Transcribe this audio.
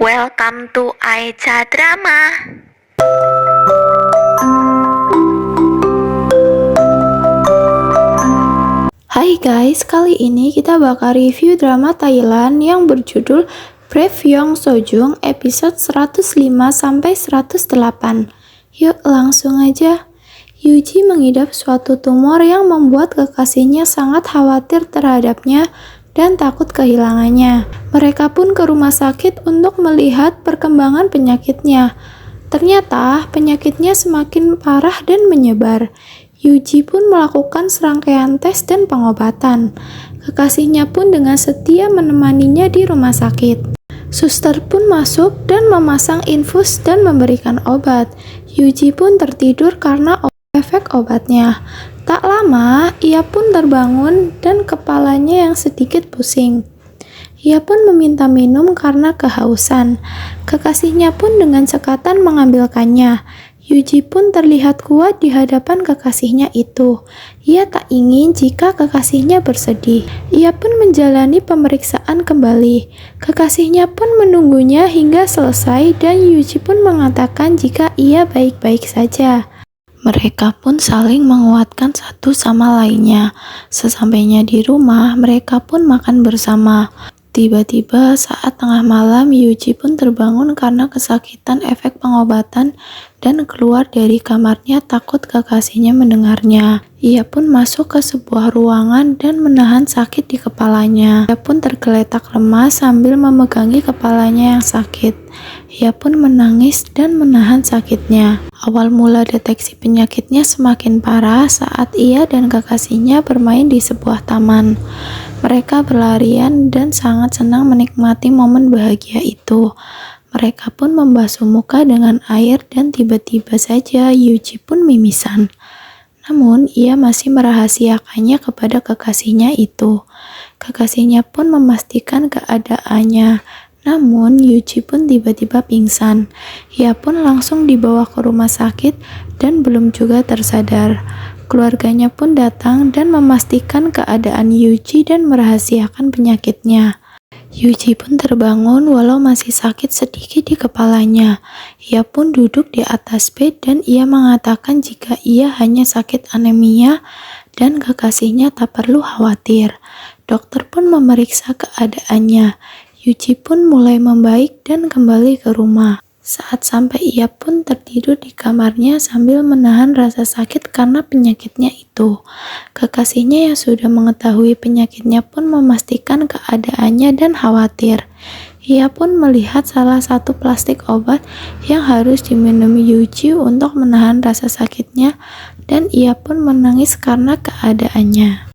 Welcome to Aicha Drama. Hai guys, kali ini kita bakal review drama Thailand yang berjudul Brave Young Sojung episode 105-108. Yuk langsung aja. Yuji mengidap suatu tumor yang membuat kekasihnya sangat khawatir terhadapnya dan takut kehilangannya. Mereka pun ke rumah sakit untuk melihat perkembangan penyakitnya. Ternyata penyakitnya semakin parah dan menyebar. Yuji pun melakukan serangkaian tes dan pengobatan. Kekasihnya pun dengan setia menemaninya di rumah sakit. Suster pun masuk dan memasang infus dan memberikan obat. Yuji pun tertidur karena efek obatnya. Tak lama, ia pun terbangun dan kepalanya yang sedikit pusing. Ia pun meminta minum karena kehausan. Kekasihnya pun dengan cekatan mengambilkannya. Yuji pun terlihat kuat di hadapan kekasihnya itu. Ia tak ingin jika kekasihnya bersedih. Ia pun menjalani pemeriksaan kembali. Kekasihnya pun menunggunya hingga selesai dan Yuji pun mengatakan jika ia baik-baik saja. Mereka pun saling menguatkan satu sama lainnya. Sesampainya di rumah, mereka pun makan bersama. Tiba-tiba saat tengah malam, Yuji pun terbangun karena kesakitan efek pengobatan dan keluar dari kamarnya takut kekasihnya mendengarnya. Ia pun masuk ke sebuah ruangan dan menahan sakit di kepalanya. Ia pun tergeletak lemas sambil memegangi kepalanya yang sakit. Ia pun menangis dan menahan sakitnya. Awal mula deteksi penyakitnya semakin parah saat ia dan kekasihnya bermain di sebuah taman. Mereka berlarian dan sangat senang menikmati momen bahagia itu. Mereka pun membasuh muka dengan air dan tiba-tiba saja Yuji pun mimisan. Namun ia masih merahasiakannya kepada kekasihnya itu. Kekasihnya pun memastikan keadaannya. Namun Yuji pun tiba-tiba pingsan. Ia pun langsung dibawa ke rumah sakit dan belum juga tersadar. Keluarganya pun datang dan memastikan keadaan Yuji dan merahasiakan penyakitnya. Yuji pun terbangun walau masih sakit sedikit di kepalanya. Ia pun duduk di atas bed dan ia mengatakan jika ia hanya sakit anemia dan kekasihnya tak perlu khawatir. Dokter pun memeriksa keadaannya. Yuji pun mulai membaik dan kembali ke rumah. Saat sampai ia pun tertidur di kamarnya sambil menahan rasa sakit karena penyakitnya itu. Kekasihnya yang sudah mengetahui penyakitnya pun memastikan keadaannya dan khawatir. Ia pun melihat salah satu plastik obat yang harus diminum Yuji untuk menahan rasa sakitnya dan ia pun menangis karena keadaannya.